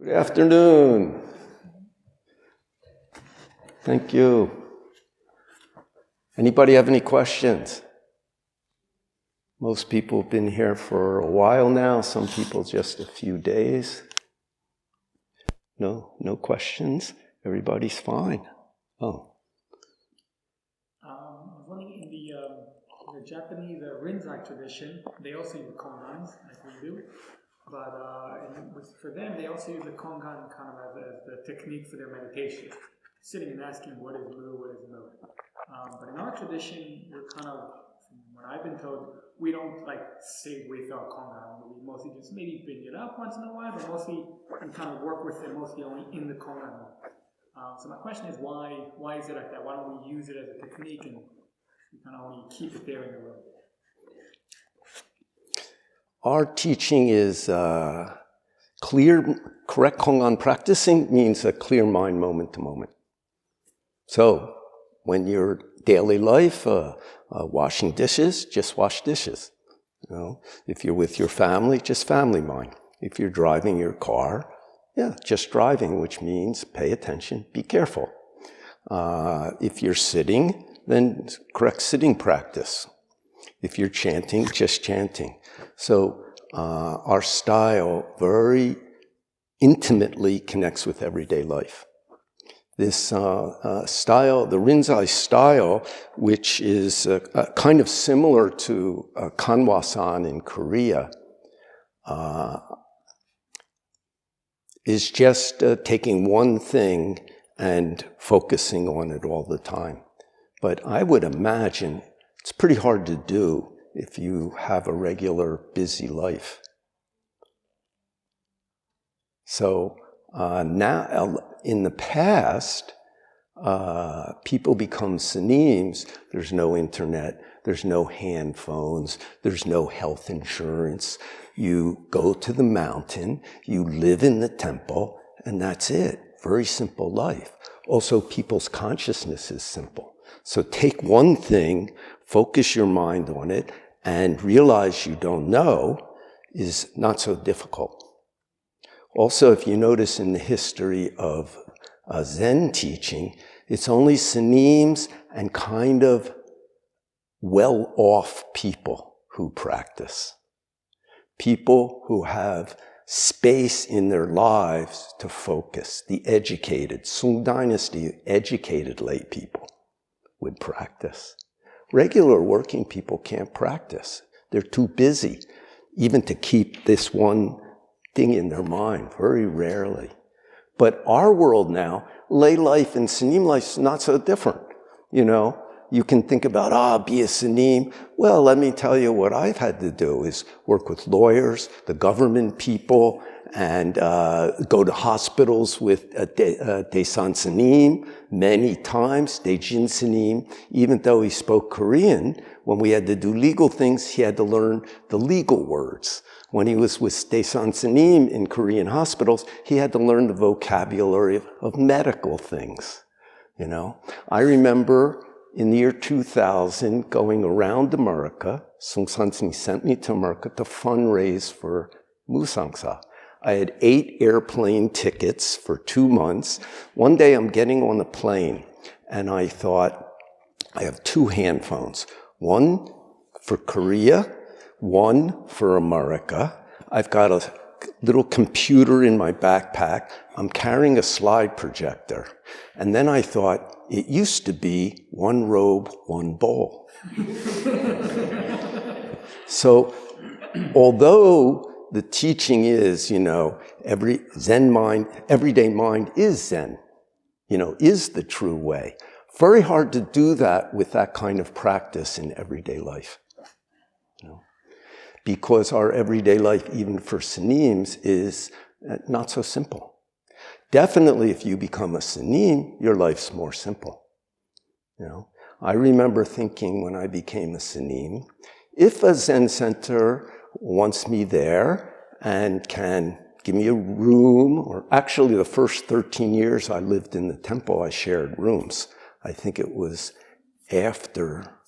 Good afternoon. Thank you. Anybody have any questions? Most people have been here for a while now, some people just a few days. No questions? Everybody's fine. Oh. I was wondering, in the Japanese Rinzai tradition, they also use Kongans, like we do. But for them, they also use the Kongan kind of as the technique for their meditation. Sitting and asking, what is Mu, what is Mu? But in our tradition, we're kind of, from what I've been told, we don't like say with our Kongan. We mostly just maybe bring it up once in a while, but mostly we kind of work with it mostly only in the Kongan. So my question is, why is it like that? Why don't we use it as a technique and we kind of only keep it there in the room? Our teaching is correct Kongan practicing means a clear mind moment to moment. So when your daily life, washing dishes, just wash dishes. You know, if you're with your family, just family mind. If you're driving your car, just driving, which means pay attention, be careful. If you're sitting, then correct sitting practice. If you're chanting, just chanting. So our style very intimately connects with everyday life. This style, the Rinzai style, which is kind of similar to Kanwa-san in Korea, is just taking one thing and focusing on it all the time. But I would imagine it's pretty hard to do if you have a regular busy life. So now, in the past, people become sanims. There's no internet, there's no hand phones, there's no health insurance. You go to the mountain, you live in the temple, and that's it. Very simple life. Also, people's consciousness is simple. So take one thing, focus your mind on it, and realize you don't know is not so difficult. Also, if you notice in the history of Zen teaching, it's only sanims and kind of well-off people who practice. People who have space in their lives to focus. The educated, Sung Dynasty, educated lay people would practice. Regular working people can't practice. They're too busy, even to keep this one thing in their mind, very rarely. But our world now, lay life and sanim life is not so different. You know, you can think about, be a sanim. Well, let me tell you what I've had to do is work with lawyers, the government people, and go to hospitals with Daesan Sanim many times, Daejin Sanim. Even though he spoke Korean, when we had to do legal things, he had to learn the legal words. When he was with Daesan Sanim in Korean hospitals, he had to learn the vocabulary of medical things. You know, I remember in the year 2000 going around America. Sung San sent me to America to fundraise for Musangsa. I had 8 airplane tickets for 2 months. One day I'm getting on a plane and I thought, I have 2 hand phones. One for Korea, one for America. I've got a little computer in my backpack. I'm carrying a slide projector. And then I thought, it used to be one robe, one bowl. So, although the teaching is, every Zen mind, everyday mind is Zen, is the true way. Very hard to do that with that kind of practice in everyday life. Because our everyday life, even for sanims, is not so simple. Definitely, if you become a sanim, your life's more simple. I remember thinking when I became a sanim, if a Zen center wants me there and can give me a room, or actually the first 13 years I lived in the temple, I shared rooms. I think it was after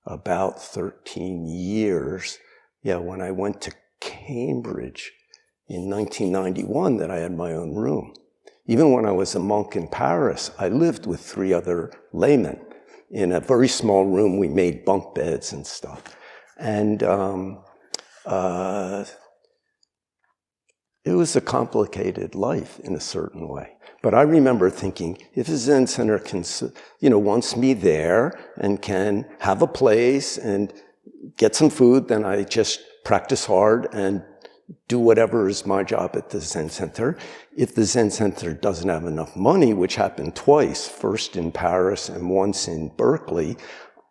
about 13 years, when I went to Cambridge in 1991 that I had my own room. Even when I was a monk in Paris, I lived with 3 other laymen in a very small room. We made bunk beds and stuff. And it was a complicated life in a certain way. But I remember thinking, if a Zen center can, wants me there and can have a place and get some food, then I just practice hard and do whatever is my job at the Zen center. If the Zen center doesn't have enough money, which happened twice, first in Paris and once in Berkeley,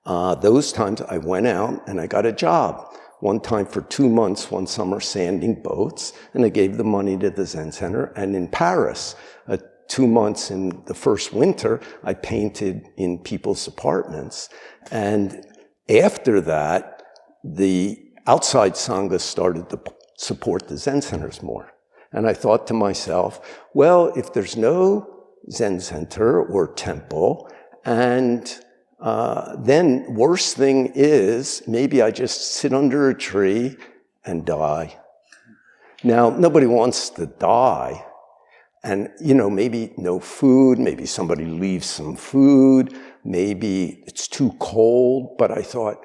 those times I went out and I got a job. One time for 2 months, one summer, sanding boats, and I gave the money to the Zen center. And in Paris, 2 months in the first winter, I painted in people's apartments. And after that, the outside Sangha started to support the Zen centers more. And I thought to myself, well, if there's no Zen center or temple, and then worst thing is, maybe I just sit under a tree and die. Now, nobody wants to die. And, maybe no food, maybe somebody leaves some food, maybe it's too cold. But I thought,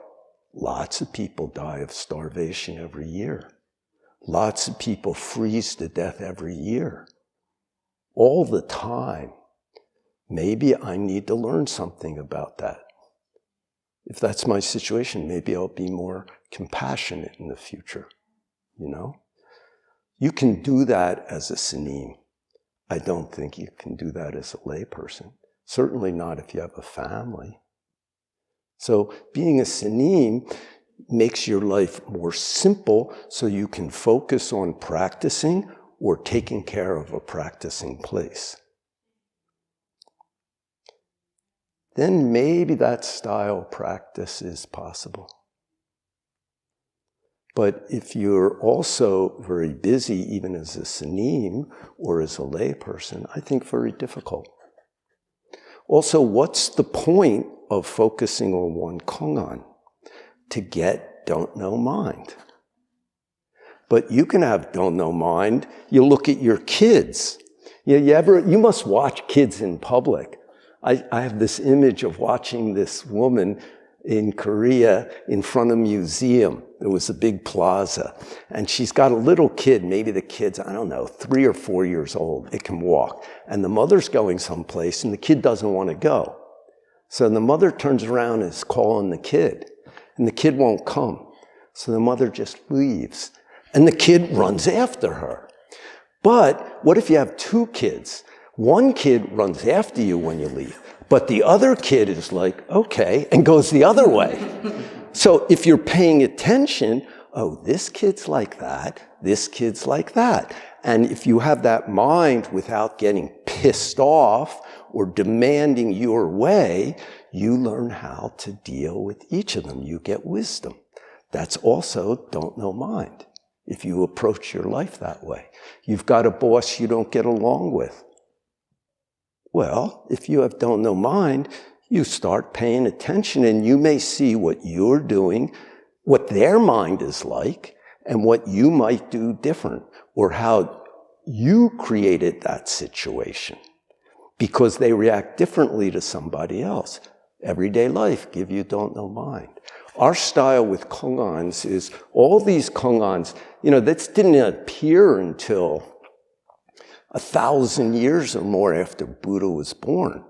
lots of people die of starvation every year. Lots of people freeze to death every year. All the time. Maybe I need to learn something about that. If that's my situation, maybe I'll be more compassionate in the future, You can do that as a sanim. I don't think you can do that as a layperson. Certainly not if you have a family. So being a sanim makes your life more simple so you can focus on practicing or taking care of a practicing place. Then maybe that style practice is possible. But if you're also very busy, even as a sanim or as a layperson, I think very difficult. Also, what's the point of focusing on one Kongan? To get don't know mind. But you can have don't know mind. You look at your kids. You must watch kids in public. I have this image of watching this woman in Korea in front of a museum. There was a big plaza. And she's got a little kid, maybe the kid's, 3 or 4 years old. It can walk. And the mother's going someplace and the kid doesn't want to go. So the mother turns around and is calling the kid. And the kid won't come. So the mother just leaves. And the kid runs after her. But what if you have 2 kids? One kid runs after you when you leave, but the other kid is like, okay, and goes the other way. So if you're paying attention, oh, this kid's like that, this kid's like that. And if you have that mind without getting pissed off or demanding your way, you learn how to deal with each of them. You get wisdom. That's also don't know mind. If you approach your life that way, you've got a boss you don't get along with. Well, if you have don't know mind, you start paying attention and you may see what you're doing, what their mind is like, and what you might do different, or how you created that situation, because they react differently to somebody else. Everyday life give you don't know mind. Our style with Kongans is all these Kongans, that didn't appear until 1,000 years or more after Buddha was born,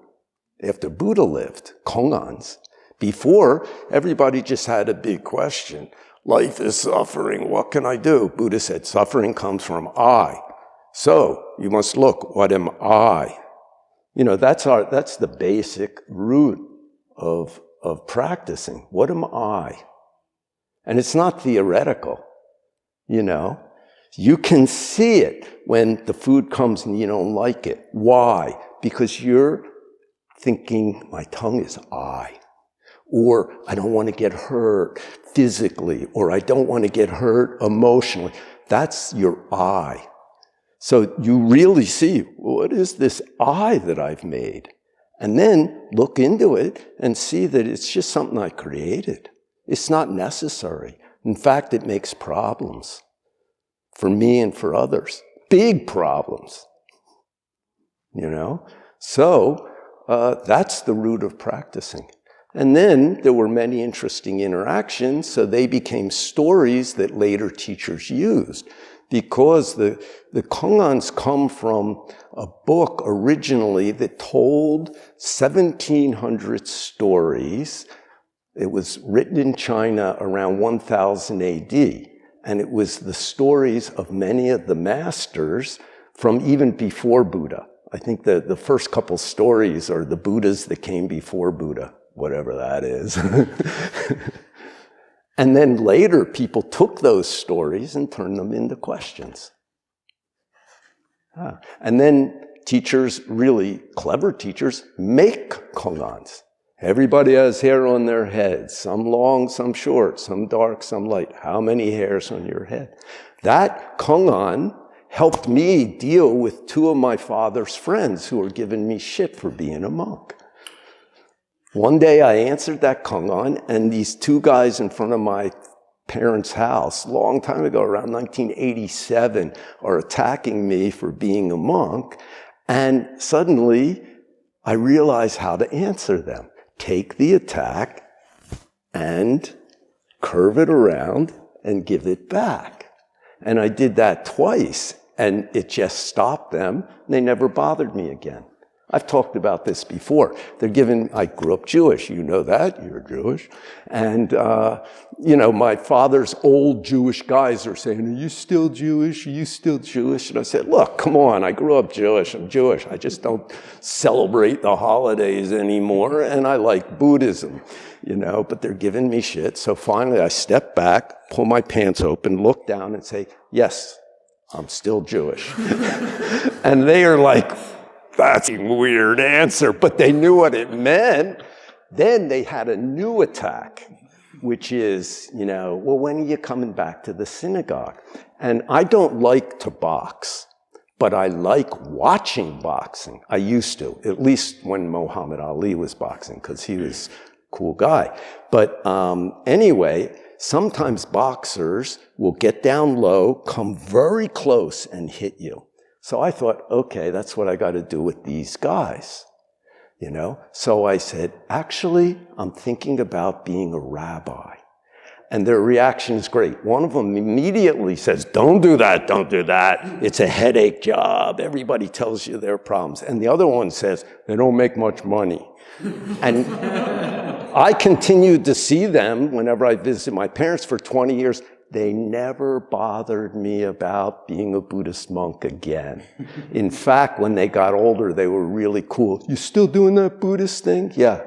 after Buddha lived, Kongans. Before, everybody just had a big question. Life is suffering, what can I do? Buddha said, suffering comes from I. So, you must look, what am I? That's the basic root of practicing. What am I? And it's not theoretical, You can see it when the food comes and you don't like it. Why? Because you're thinking, my tongue is I. Or I don't want to get hurt physically. Or I don't want to get hurt emotionally. That's your I. So you really see, what is this I that I've made? And then look into it and see that it's just something I created. It's not necessary. In fact, it makes problems. for me and for others. Big problems, you know? So that's the root of practicing. And then there were many interesting interactions, so they became stories that later teachers used. Because the Kongans come from a book originally that told 1,700 stories. It was written in China around 1000 AD. And it was the stories of many of the masters from even before Buddha. I think the first couple stories are the Buddhas that came before Buddha, whatever that is. And then later, people took those stories and turned them into questions. And then teachers, really clever teachers, make Kongans. Everybody has hair on their head, some long, some short, some dark, some light. How many hairs on your head? That Kongan helped me deal with two of my father's friends who were giving me shit for being a monk. One day I answered that Kongan, and these two guys in front of my parents' house, a long time ago, around 1987, are attacking me for being a monk. And suddenly I realized how to answer them. Take the attack and curve it around and give it back. And I did that twice, and it just stopped them. They never bothered me again. I've talked about this before. I grew up Jewish, you know that, you're Jewish. And, you know, my father's old Jewish guys are saying, are you still Jewish? Are you still Jewish? And I said, look, come on, I grew up Jewish, I'm Jewish. I just don't celebrate the holidays anymore, and I like Buddhism, you know, but they're giving me shit. So finally I step back, pull my pants open, look down and say, yes, I'm still Jewish. And they are like, that's a weird answer, but they knew what it meant. Then they had a new attack, which is, you know, well, when are you coming back to the synagogue? And I don't like to box, but I like watching boxing. I used to, at least when Muhammad Ali was boxing, because he was a cool guy. But anyway, sometimes boxers will get down low, come very close, and hit you. So I thought, okay, that's what I got to do with these guys, you know? So I said, actually, I'm thinking about being a rabbi. And their reaction is great. One of them immediately says, don't do that, don't do that. It's a headache job. Everybody tells you their problems. And the other one says, they don't make much money. And I continued to see them whenever I visited my parents for 20 years. They never bothered me about being a Buddhist monk again. In fact, when they got older, they were really cool. You still doing that Buddhist thing? Yeah.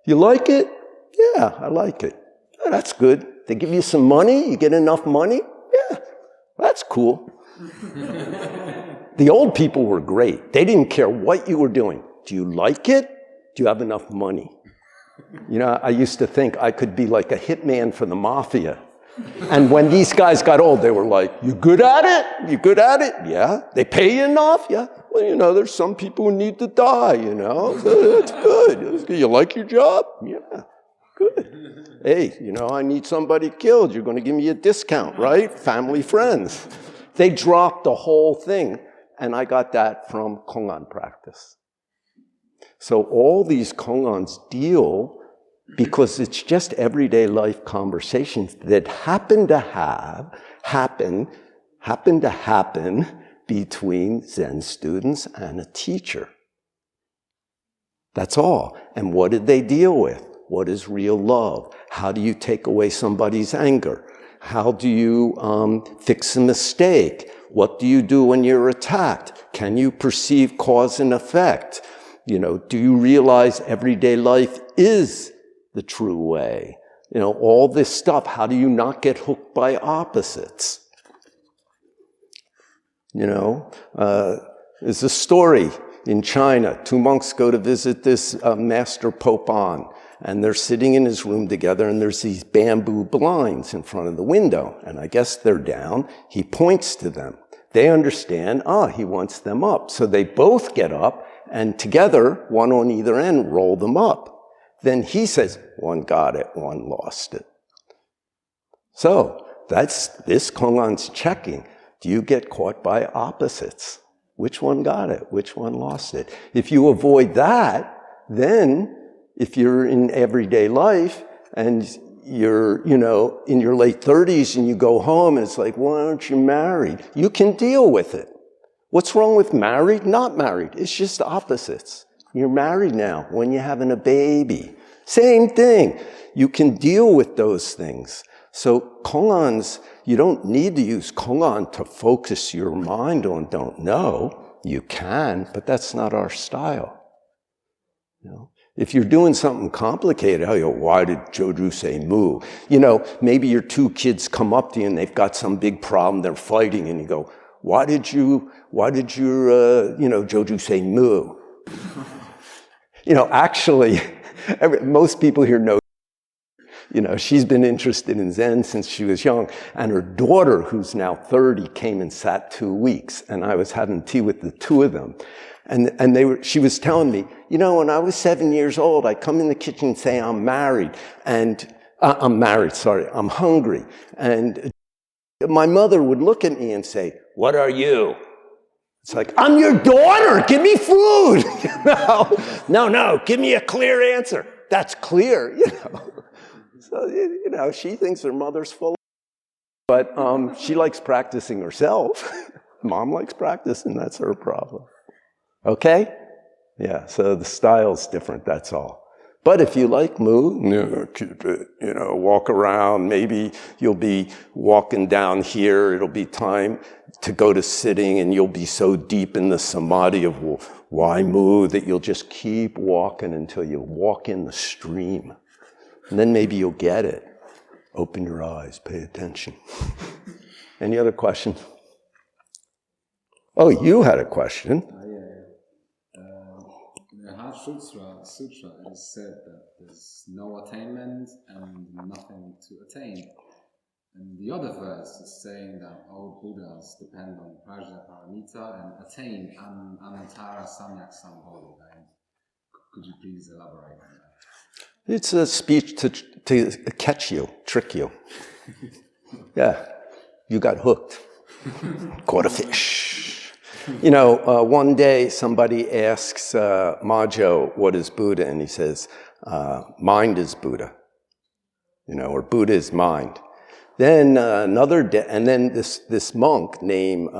You like it? Yeah, I like it. Oh, that's good. They give you some money? You get enough money? Yeah, that's cool. The old people were great. They didn't care what you were doing. Do you like it? Do you have enough money? You know, I used to think I could be like a hitman for the mafia. And when these guys got old, they were like, you good at it? You good at it? Yeah. They pay you enough? Yeah. Well, you know, there's some people who need to die, you know. So that's good. You like your job? Yeah. Good. Hey, you know, I need somebody killed. You're going to give me a discount, right? Family, friends. They dropped the whole thing. And I got that from Kongan practice. So all these Kongans deal because it's just everyday life conversations that happen to happen between Zen students and a teacher. That's all. And what did they deal with? What is real love? How do you take away somebody's anger? How do you fix a mistake? What do you do when you're attacked? Can you perceive cause and effect? You know, do you realize everyday life is the true way? You know, all this stuff. How do you not get hooked by opposites? You know, there's a story in China. Two monks go to visit this Master Beop An, and they're sitting in his room together, and there's these bamboo blinds in front of the window, and I guess they're down. He points to them. They understand, he wants them up. So they both get up, and together, one on either end, roll them up. Then he says, one got it, one lost it. So that's this Kongan's checking. Do you get caught by opposites? Which one got it? Which one lost it? If you avoid that, then if you're in everyday life and you're, in your late 30s and you go home and it's like, why aren't you married? You can deal with it. What's wrong with married? Not married. It's just opposites. You're married now when you're having a baby. Same thing. You can deal with those things. So Kongans, you don't need to use Kongan to focus your mind on don't know. You can, but that's not our style. If you're doing something complicated, why did Joju say moo? Maybe your two kids come up to you and they've got some big problem, they're fighting, and you go, why did your Joju say moo? Actually, most people here know, she's been interested in Zen since she was young, and her daughter, who's now 30, came and sat 2 weeks, and I was having tea with the two of them. And she was telling me, when I was 7 years old, I come in the kitchen and say, I'm hungry. And my mother would look at me and say, what are you? It's like, I'm your daughter, give me food. No, give me a clear answer. That's clear, So, she thinks her mother's full of but she likes practicing herself. Mom likes practicing, that's her problem. Okay? Yeah, so the style's different, that's all. But if you like moo, walk around, maybe you'll be walking down here, it'll be time to go to sitting, and you'll be so deep in the samadhi of why moo that you'll just keep walking until you walk in the stream. And then maybe you'll get it. Open your eyes, pay attention. Any other questions? Oh, you had a question. In the Heart Sutra, it is said that there's no attainment and nothing to attain. And the other verse is saying that all Buddhas depend on Prajna Paramita and attain Anantara Samyak Sambodhi. Could you please elaborate on that? It's a speech to catch you, trick you. Yeah, you got hooked. Caught a fish. One day somebody asks Ma Jo, what is Buddha? And he says, mind is Buddha. Or Buddha is mind. Then another day, and then this monk named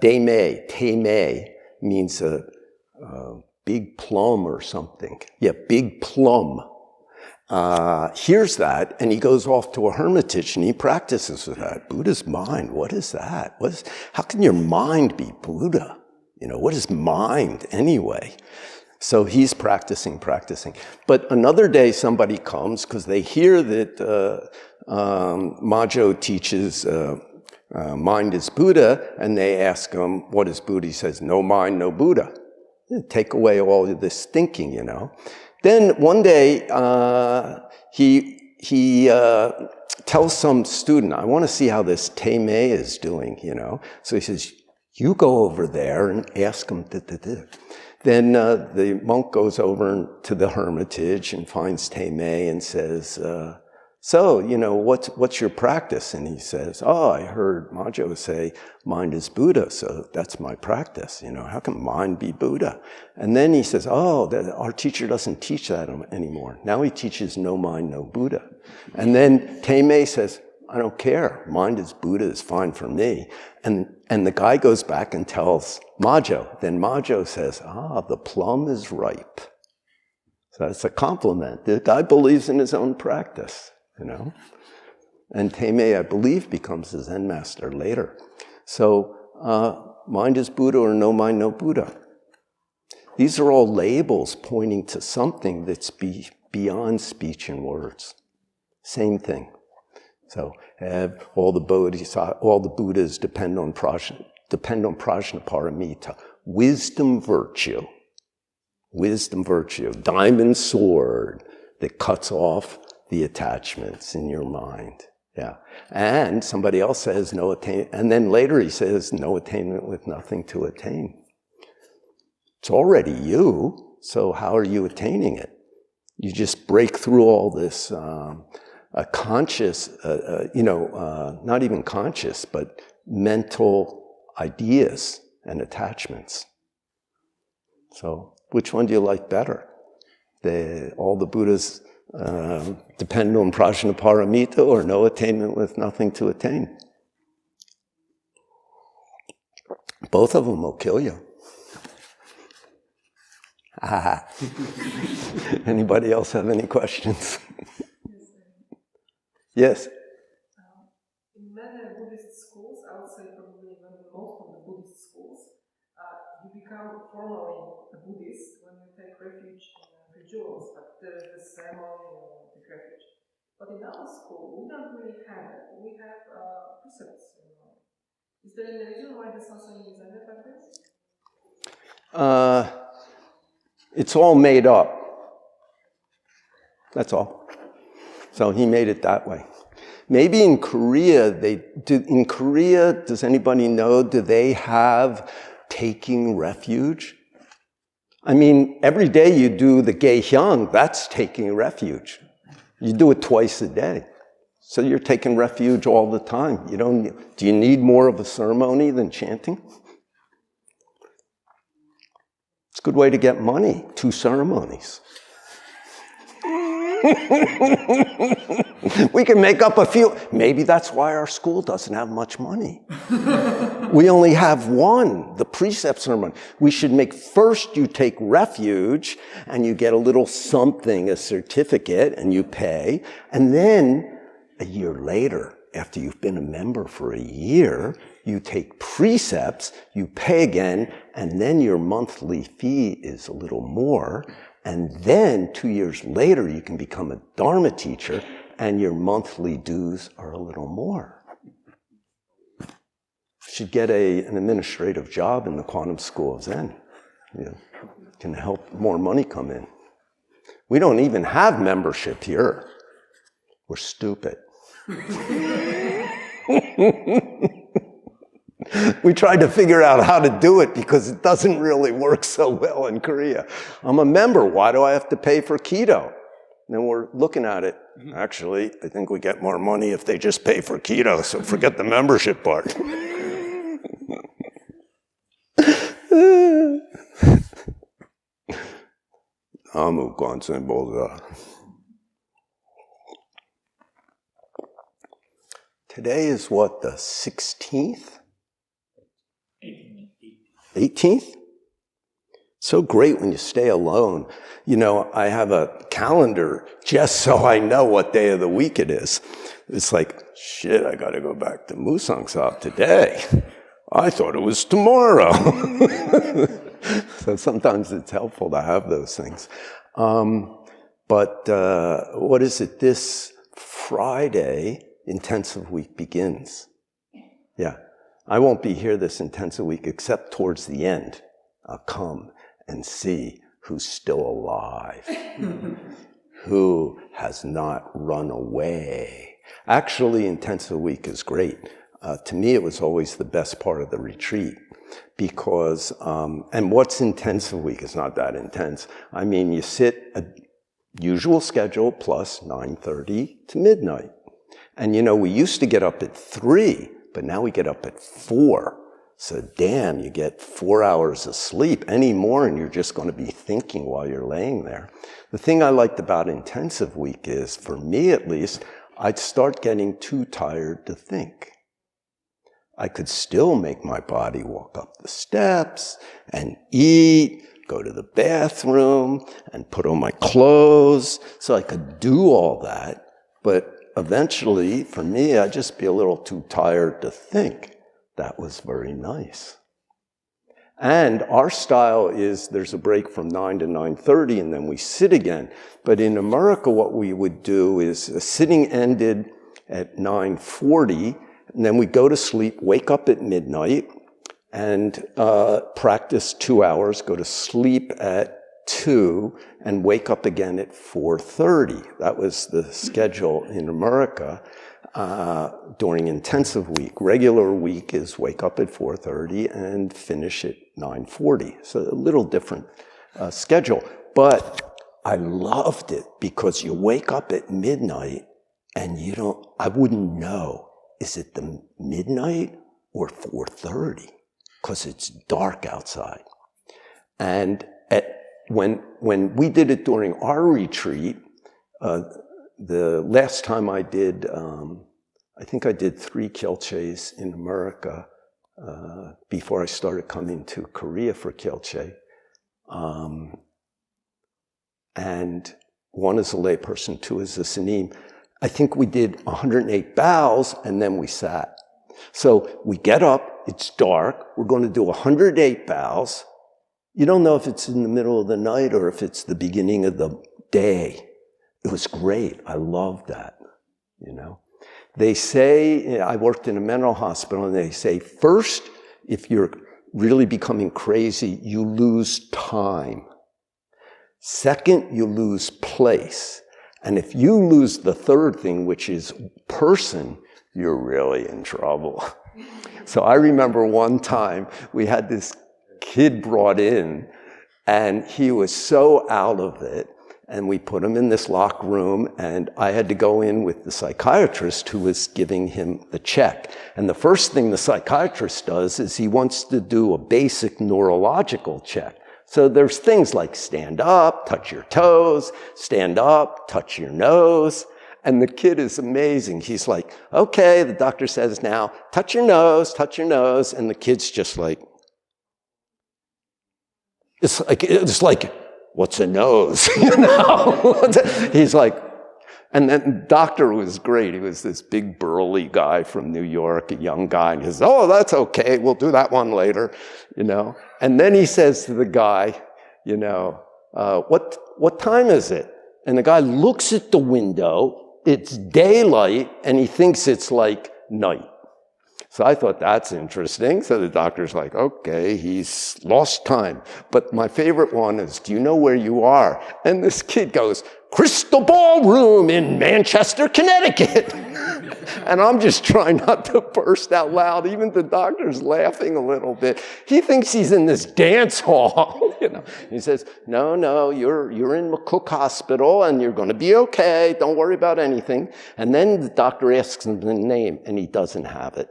Dae Mei, means a big plum or something. Yeah, big plum. Hears that, and he goes off to a hermitage and he practices with that. Buddha's mind, what is that? How can your mind be Buddha? What is mind anyway? So he's practicing. But another day somebody comes because they hear that Ma Jo teaches mind is Buddha, and they ask him, what is Buddha? He says, no mind, no Buddha. Take away all of this thinking, Then one day, he tells some student, I want to see how this Dae Mei is doing, So he says, you go over there and ask him. Then the monk goes over to the hermitage and finds Dae Mei and says, so, what's your practice? And he says, I heard Ma Jo say, mind is Buddha, so that's my practice. How can mind be Buddha? And then he says, our teacher doesn't teach that anymore. Now he teaches no mind, no Buddha. And then Dae Mei says, I don't care. Mind is Buddha is fine for me. And the guy goes back and tells Ma Jo. Then Ma Jo says, the plum is ripe. So that's a compliment. The guy believes in his own practice. And Dae Mei, I believe, becomes a Zen master later. So, mind is Buddha or no mind, no Buddha. These are all labels pointing to something that's beyond speech and words. Same thing. So, all the Buddhas depend on prajna paramita. Wisdom virtue, diamond sword that cuts off the attachments in your mind. Yeah. And somebody else says no attainment. And then later he says no attainment with nothing to attain. It's already you. So how are you attaining it? You just break through all this conscious, not even conscious, but mental ideas and attachments. So which one do you like better? All the Buddhas depend on prajnaparamita, or no attainment with nothing to attain? Both of them will kill you. Anybody else have any questions? Yes? In many Buddhist schools, I would say probably even most of the Buddhist schools, you become formally a Buddhist when you take refuge in rituals, but there is the ceremony or the refuge. But in our school, we don't really have it. We have precepts. Is there any reason why the Sasana is ended like this? It's all made up. That's all. So he made it that way. Maybe in Korea, does anybody know, do they have taking refuge? I mean, every day you do the Gehyang, that's taking refuge. You do it twice a day. So you're taking refuge all the time. Do you need more of a ceremony than chanting? It's a good way to get money, 2 ceremonies. We can make up a few. Maybe that's why our school doesn't have much money. We only have 1, the precept ceremony. We should make first you take refuge and you get a little something, a certificate, and you pay. And then a year later, after you've been a member for a year, you take precepts, you pay again, and then your monthly fee is a little more. And then 2 years later, you can become a dharma teacher, and your monthly dues are a little more. You should get an administrative job in the Quantum School of Zen. Can help more money come in. We don't even have membership here. We're stupid. We tried to figure out how to do it because it doesn't really work so well in Korea. I'm a member. Why do I have to pay for keto? And then we're looking at it. Actually, I think we get more money if they just pay for keto, so forget the membership part. Amu Kwansen Boza. Today is what, the 16th? 18th? So great when you stay alone. I have a calendar just so I know what day of the week it is. It's like, shit, I gotta go back to Musangsa today. I thought it was tomorrow. So sometimes it's helpful to have those things. But what is it? This Friday, intensive week begins. Yeah. I won't be here this intensive week except towards the end. I'll come and see who's still alive, who has not run away. Actually, intensive week is great. To me, it was always the best part of the retreat because, and what's intensive week is not that intense. I mean, you sit a usual schedule plus 9:30 to midnight. And we used to get up at 3, but now we get up at 4. So damn, you get 4 hours of sleep. Any more and you're just going to be thinking while you're laying there. The thing I liked about intensive week is, for me at least, I'd start getting too tired to think. I could still make my body walk up the steps and eat, go to the bathroom and put on my clothes. So I could do all that. But eventually, for me, I'd just be a little too tired to think. That was very nice. And our style is there's a break from 9 to 9:30 and then we sit again. But in America, what we would do is a sitting ended at 9:40 and then we go to sleep, wake up at midnight and practice 2 hours, go to sleep at 2 and wake up again at 4:30. That was the schedule in America. During intensive week. Regular week is wake up at 4:30 and finish at 9:40. So a little different schedule. But I loved it because you wake up at midnight and I wouldn't know, is it the midnight or 4:30 because it's dark outside. And when we did it during our retreat, the last time I did, I think I did 3 Kyelches in America before I started coming to Korea for Kyelche. And 1 is a layperson, 2 is a sanim. I think we did 108 bows and then we sat. So we get up, it's dark, we're going to do 108 bows. You don't know if it's in the middle of the night or if it's the beginning of the day. It was great. I loved that, you know. They say, I worked in a mental hospital, and they say, first, if you're really becoming crazy, you lose time. Second, you lose place. And if you lose the third thing, which is person, you're really in trouble. So I remember one time we had this kid brought in, and he was so out of it. And we put him in this locked room, and I had to go in with the psychiatrist who was giving him the check. And the first thing the psychiatrist does is he wants to do a basic neurological check. So there's things like stand up, touch your toes, stand up, touch your nose. And the kid is amazing. He's like, okay, the doctor says now, touch your nose, touch your nose. And the kid's just like, it's like, what's a nose? You know? He's like, and then the doctor was great. He was this big burly guy from New York, a young guy. And he says, oh, that's okay. We'll do that one later, you know? And then he says to the guy, you know, what time is it? And the guy looks at the window. It's daylight, and he thinks it's like night. So I thought, that's interesting. So the doctor's like, okay, he's lost time. But my favorite one is, do you know where you are? And this kid goes, Crystal Ballroom in Manchester, Connecticut. And I'm just trying not to burst out loud. Even the doctor's laughing a little bit. He thinks he's in this dance hall. You know, he says, no, you're in McCook Hospital and you're going to be okay. Don't worry about anything. And then the doctor asks him the name, and he doesn't have it.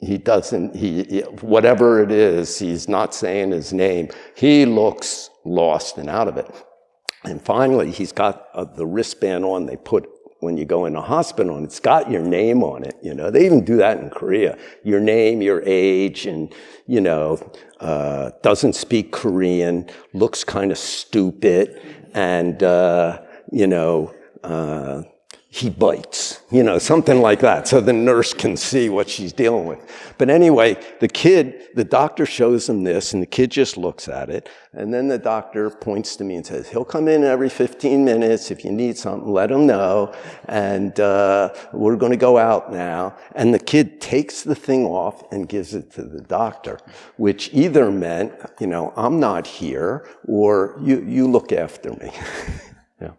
He doesn't, whatever it is, he's not saying his name. He looks lost and out of it. And finally, he's got the wristband on they put when you go in a hospital, and it's got your name on it. You know, they even do that in Korea. Your name, your age, and, you know, doesn't speak Korean, looks kind of stupid, and, you know, he bites, you know, something like that, so the nurse can see what she's dealing with. But anyway, the doctor shows him this, and the kid just looks at it, and then the doctor points to me and says, he'll come in every 15 minutes. If you need something, let him know, and we're going to go out now. And the kid takes the thing off and gives it to the doctor, which either meant, you know, I'm not here, or you look after me. You know.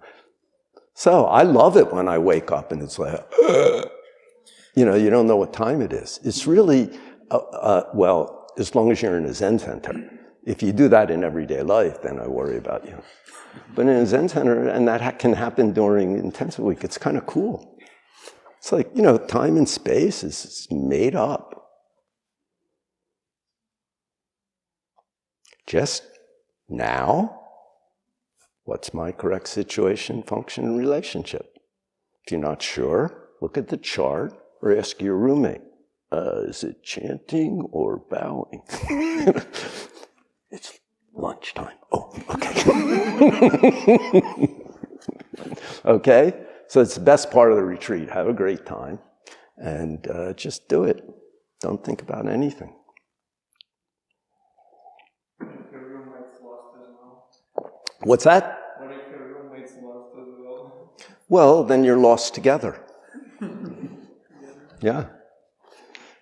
So I love it when I wake up and it's like, you know, you don't know what time it is. It's really, well, as long as you're in a Zen center. If you do that in everyday life, then I worry about you. But in a Zen center, and that can happen during intensive week, it's kind of cool. It's like, you know, time and space is made up. Just now. What's my correct situation, function, and relationship? If you're not sure, look at the chart or ask your roommate. Is it chanting or bowing? It's lunchtime. Oh, okay. Okay? So it's the best part of the retreat. Have a great time. And just do it. Don't think about anything. What's that? What if your roommate's lost as well? Well, then you're lost together. Yeah.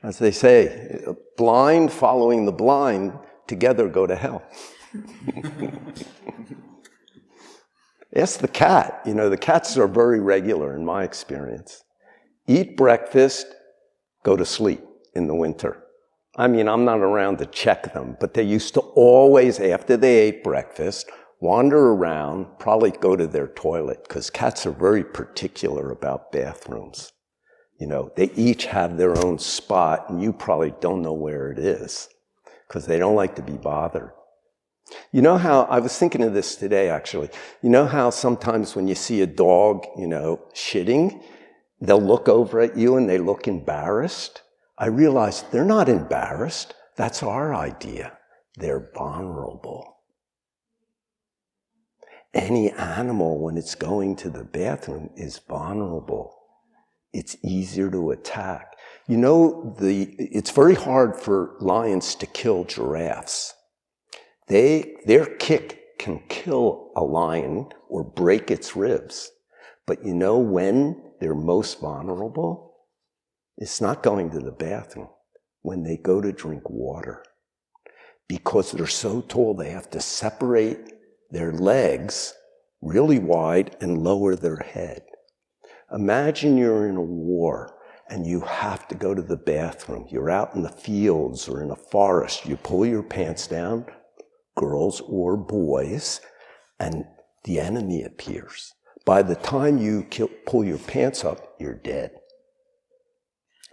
As they say, blind following the blind, together go to hell. Ask the cat. You know, the cats are very regular in my experience. Eat breakfast, go to sleep in the winter. I mean, I'm not around to check them, but they used to always, after they ate breakfast, wander around, probably go to their toilet, because cats are very particular about bathrooms. You know, they each have their own spot, and you probably don't know where it is because they don't like to be bothered. You know how, I was thinking of this today, actually. You know how sometimes when you see a dog, you know, shitting, they'll look over at you and they look embarrassed? I realized they're not embarrassed. That's our idea. They're vulnerable. Any animal, when it's going to the bathroom, is vulnerable. It's easier to attack. You know, it's very hard for lions to kill giraffes. Their kick can kill a lion or break its ribs. But you know when they're most vulnerable? It's not going to the bathroom. When they go to drink water. Because they're so tall, they have to separate their legs really wide and lower their head. Imagine you're in a war and you have to go to the bathroom. You're out in the fields or in a forest. You pull your pants down, girls or boys, and the enemy appears. By the time you pull your pants up, you're dead.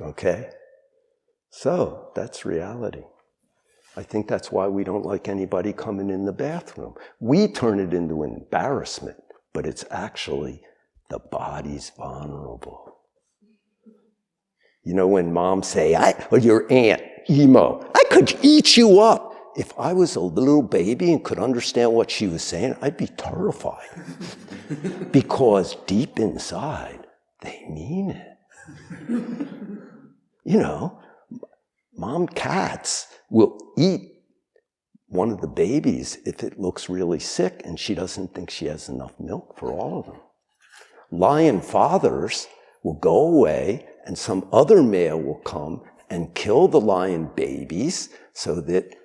Okay? So, that's reality. I think that's why we don't like anybody coming in the bathroom. We turn it into an embarrassment, but it's actually the body's vulnerable. You know when moms say, or your aunt, emo, I could eat you up. If I was a little baby and could understand what she was saying, I'd be terrified. Because deep inside, they mean it. You know, mom cats will eat one of the babies if it looks really sick and she doesn't think she has enough milk for all of them. Lion fathers will go away and some other male will come and kill the lion babies so that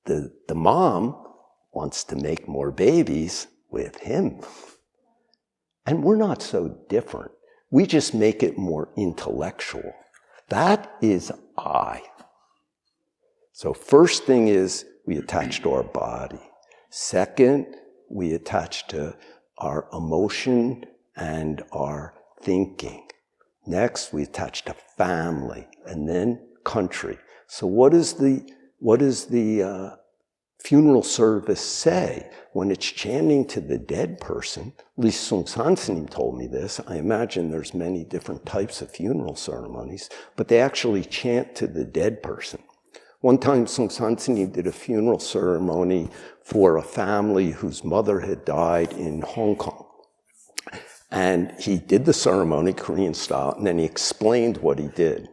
the mom wants to make more babies with him. And we're not so different. We just make it more intellectual. That is I. So first thing is we attach to our body. Second, we attach to our emotion and our thinking. Next, we attach to family and then country. So what does the funeral service say when it's chanting to the dead person? At least Musangsa told me this. I imagine there's many different types of funeral ceremonies, but they actually chant to the dead person. One time, Musangsa did a funeral ceremony for a family whose mother had died in Hong Kong. And he did the ceremony, Korean style, and then he explained what he did.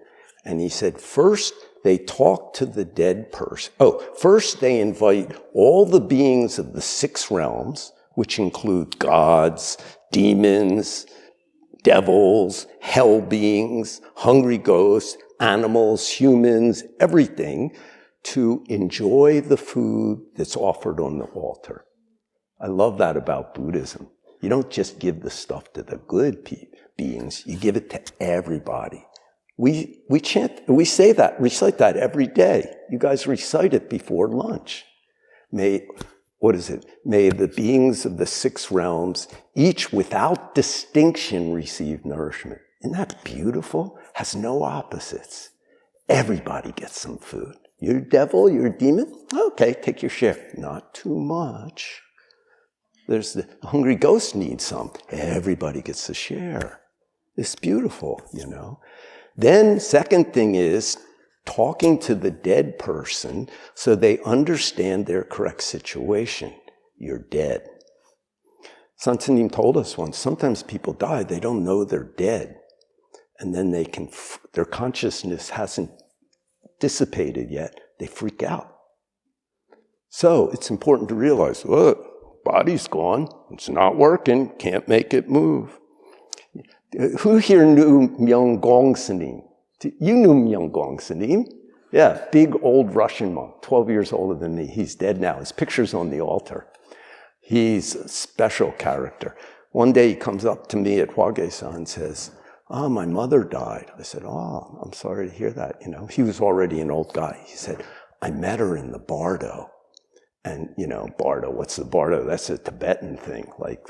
And he said, first, they talk to the dead person. First they invite all the beings of the 6 realms, which include gods, demons, devils, hell beings, hungry ghosts, animals, humans, everything, to enjoy the food that's offered on the altar. I love that about Buddhism. You don't just give the stuff to the good beings, you give it to everybody. We recite that every day. You guys recite it before lunch. May the beings of the 6 realms, each without distinction, receive nourishment. Isn't that beautiful? Has no opposites. Everybody gets some food. You're a devil, you're a demon? Okay, take your share. Not too much. There's the hungry ghost needs some. Everybody gets a share. It's beautiful, you know. Then, second thing is talking to the dead person so they understand their correct situation. You're dead. Sansanim told us once, sometimes people die, they don't know they're dead. And then their consciousness hasn't dissipated yet. They freak out. So it's important to realize, look, body's gone. It's not working. Can't make it move. Who here knew Musangsa? You knew Musangsa? Yeah, big old Russian monk, 12 years older than me. He's dead now. His picture's on the altar. He's a special character. One day he comes up to me at Hwage-san and says, my mother died. I said, I'm sorry to hear that. You know, he was already an old guy. He said, I met her in the bardo. And, Bardo, what's the Bardo? That's a Tibetan thing, like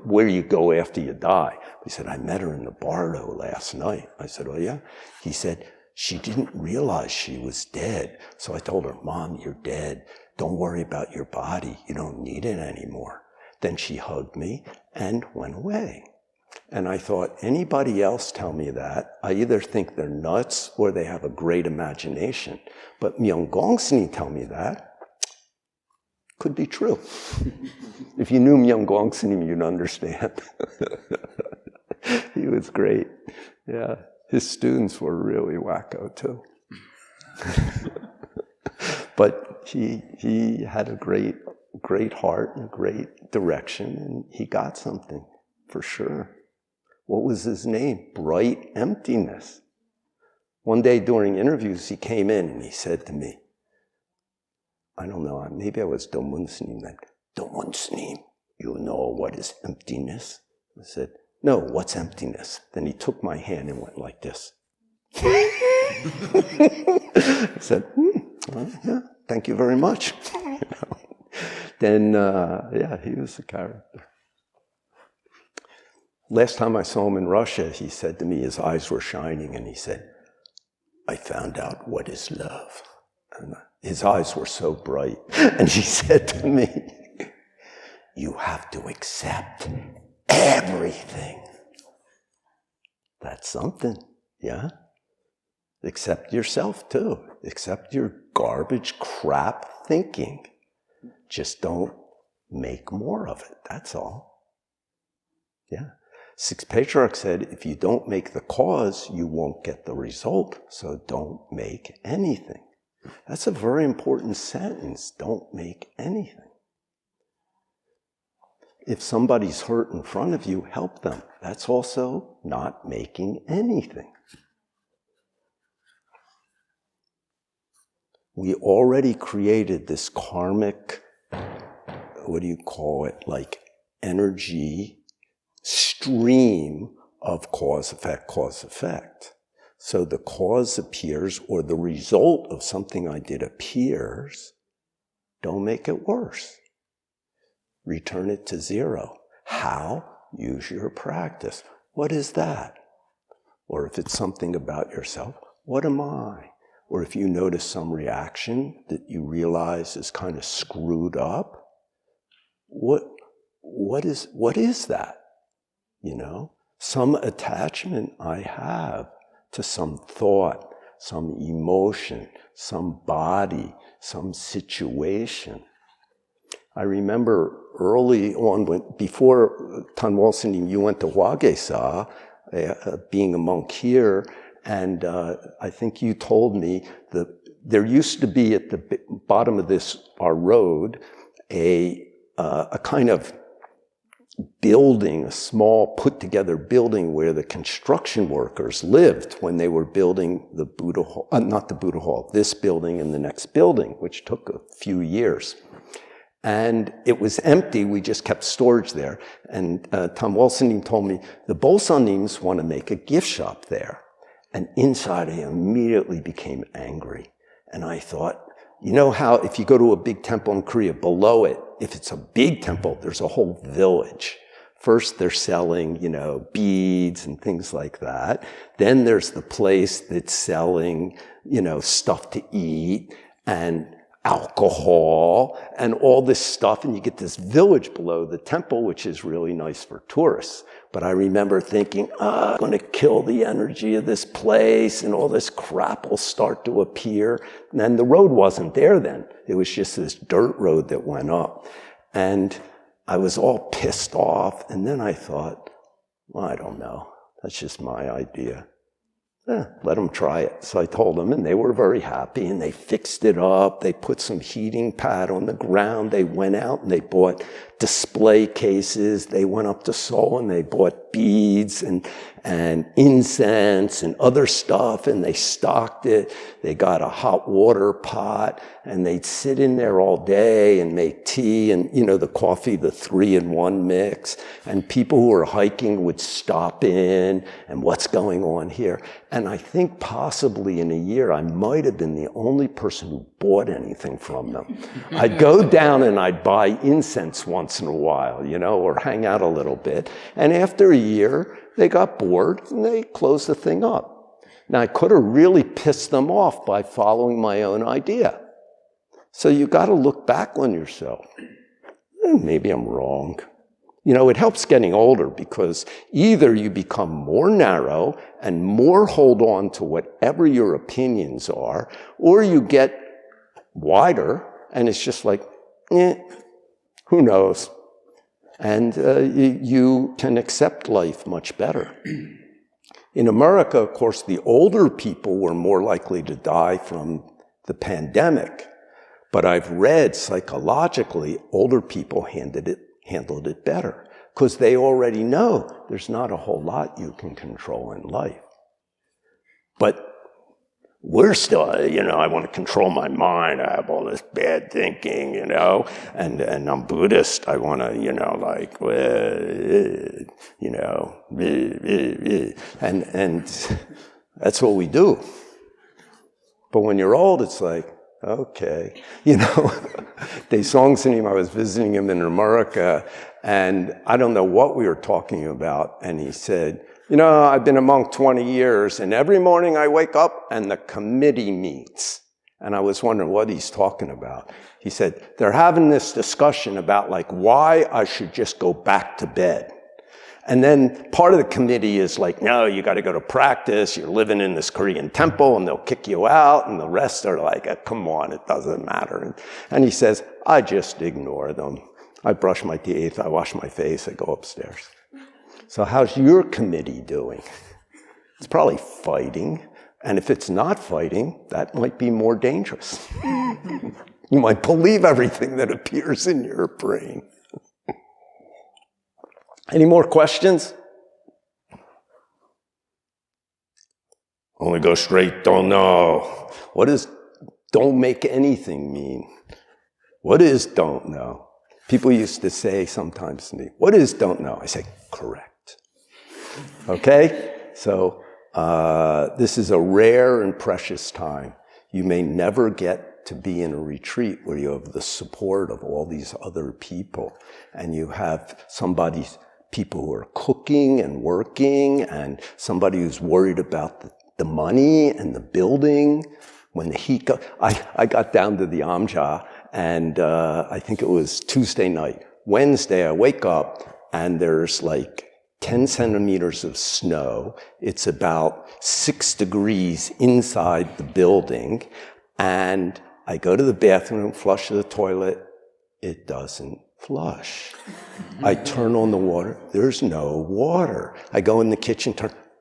where you go after you die. He said, I met her in the Bardo last night. I said, oh yeah? He said, she didn't realize she was dead. So I told her, Mom, you're dead. Don't worry about your body. You don't need it anymore. Then she hugged me and went away. And I thought, anybody else tell me that, I either think they're nuts or they have a great imagination. But Myung-Gong-Sni tell me that, could be true. If you knew Myung-Gong-Sni, you'd understand. He was great. Yeah, his students were really wacko too. But he had a great heart and great direction, and he got something for sure. What was his name? Bright Emptiness. One day during interviews, he came in and he said to me, I don't know, maybe I was Domun-Snim then. Domun-Snim, you know what is emptiness? I said, no, what's emptiness? Then he took my hand and went like this. I said, well, yeah, thank you very much. Then, he was a character. Last time I saw him in Russia, he said to me, his eyes were shining, and he said, I found out what is love. And his eyes were so bright. And he said to me, you have to accept everything. That's something, yeah? Accept yourself too. Accept your garbage, crap thinking. Just don't make more of it, that's all. Yeah. Sixth Patriarch said, if you don't make the cause, you won't get the result, so don't make anything. That's a very important sentence. Don't make anything. If somebody's hurt in front of you, help them. That's also not making anything. We already created this karmic, like energy stream of cause, effect. So the cause appears, or the result of something I did appears. Don't make it worse. Return it to zero. How? Use your practice. What is that? Or if it's something about yourself, what am I? Or if you notice some reaction that you realize is kind of screwed up, what is that? Some attachment I have to some thought, some emotion, some body, some situation. I remember early on, before Tanwal-Sinim, you went to Hwage-sa, being a monk here, and I think you told me that there used to be at the bottom of our road, a kind of building, a small put-together building where the construction workers lived when they were building the Buddha Hall, not the Buddha Hall, this building and the next building, which took a few years. And it was empty, we just kept storage there. And Tanwal-Sinim told me, the Bolsanims want to make a gift shop there. And inside I immediately became angry. And I thought, you know how if you go to a big temple in Korea, below it, if it's a big temple, there's a whole village. First, they're selling, beads and things like that. Then there's the place that's selling, stuff to eat and alcohol and all this stuff. And you get this village below the temple, which is really nice for tourists. But I remember thinking, I'm going to kill the energy of this place and all this crap will start to appear. And then the road wasn't there then. It was just this dirt road that went up. And I was all pissed off. And then I thought, well, I don't know. That's just my idea. Let them try it. So I told them, and they were very happy, and they fixed it up. They put some heating pad on the ground. They went out and they bought display cases. They went up to Seoul and they bought beads and incense and other stuff, and they stocked it. They got a hot water pot, and they'd sit in there all day and make tea and, the coffee, the 3-in-1 mix. And people who were hiking would stop in, and what's going on here? And I think possibly in a year, I might have been the only person who bought anything from them. I'd go down and I'd buy incense once in a while, or hang out a little bit. And after a year, they got bored and they closed the thing up. Now, I could have really pissed them off by following my own idea. So you got to look back on yourself. Maybe I'm wrong. It helps getting older because either you become more narrow and more hold on to whatever your opinions are, or you get wider and it's just like, who knows? And you can accept life much better. In America, of course, the older people were more likely to die from the pandemic. But I've read psychologically, older people handled it better because they already know there's not a whole lot you can control in life. Like, we're still, I want to control my mind. I have all this bad thinking, and I'm Buddhist. I want to, and that's what we do. But when you're old, it's like, okay, Dae Bong's name, I was visiting him in America, and I don't know what we were talking about, and he said, I've been a monk 20 years, and every morning I wake up and the committee meets. And I was wondering what he's talking about. He said, they're having this discussion about why I should just go back to bed. And then part of the committee is like, no, you got to go to practice. You're living in this Korean temple and they'll kick you out. And the rest are like, come on, it doesn't matter. And he says, I just ignore them. I brush my teeth, I wash my face, I go upstairs. So how's your committee doing? It's probably fighting. And if it's not fighting, that might be more dangerous. You might believe everything that appears in your brain. Any more questions? Only go straight, don't know. What does don't make anything mean? What is don't know? People used to say sometimes to me, what is don't know? I say, correct. Okay? So this is a rare and precious time. You may never get to be in a retreat where you have the support of all these other people and you have people who are cooking and working and somebody who's worried about the money and the building. When the heat I got down to the Amja and I think it was Tuesday night. Wednesday I wake up and there's 10 centimeters of snow. It's about 6 degrees inside the building. And I go to the bathroom, flush the toilet. It doesn't flush. I turn on the water. There's no water. I go in the kitchen,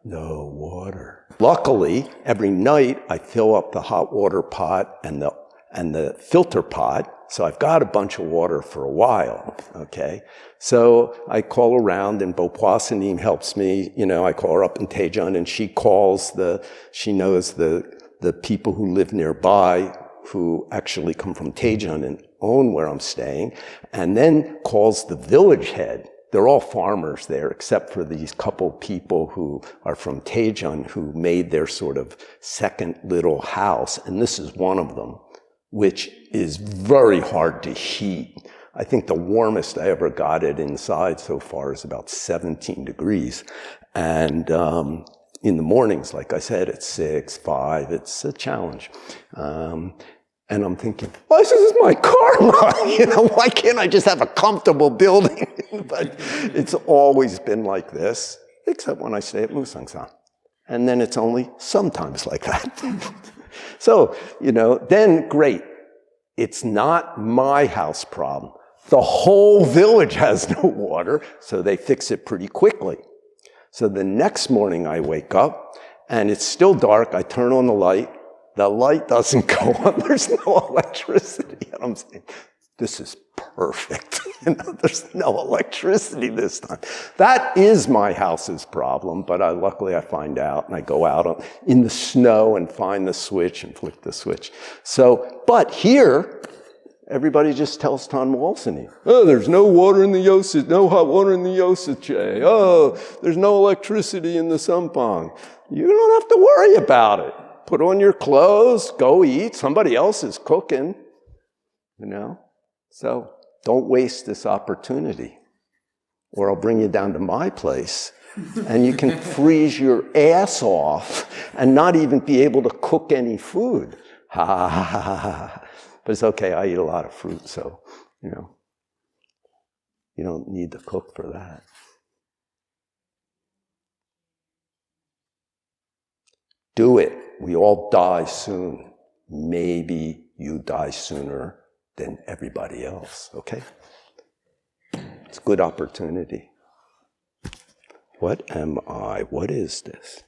no water. Luckily, every night I fill up the hot water pot and the filter pot. So I've got a bunch of water for a while, okay? So I call around and Beop An helps me. I call her up in Daejeon and she knows the people who live nearby who actually come from Daejeon and own where I'm staying, and then calls the village head. They're all farmers there, except for these couple people who are from Daejeon who made their sort of second little house, and this is one of them, which is very hard to heat. I think the warmest I ever got it inside so far is about 17 degrees. And in the mornings, like I said, it's 6, 5, it's a challenge. And I'm thinking, well, this is my karma. Why can't I just have a comfortable building? But it's always been like this, except when I stay at Musangsa. And then it's only sometimes like that. So, then great. It's not my house problem. The whole village has no water, so they fix it pretty quickly. So the next morning I wake up and it's still dark. I turn on the light. The light doesn't go on. There's no electricity. And I'm saying, this is perfect. perfect. There's no electricity this time. That is my house's problem, but luckily I find out and I go out in the snow and find the switch and flick the switch. So, but here, everybody just tells Ton Walseny, oh, there's no water in the Yosich, no hot water in the Yosiche. Oh, there's no electricity in the Sampang. You don't have to worry about it. Put on your clothes, go eat. Somebody else is cooking, you know? So don't waste this opportunity, or I'll bring you down to my place and you can freeze your ass off and not even be able to cook any food. Ha ha ha ha ha. But it's okay, I eat a lot of fruit, so, you know, you don't need to cook for that. Do it. We all die soon. Maybe you die sooner than everybody else, okay? It's a good opportunity. What am I? What is this?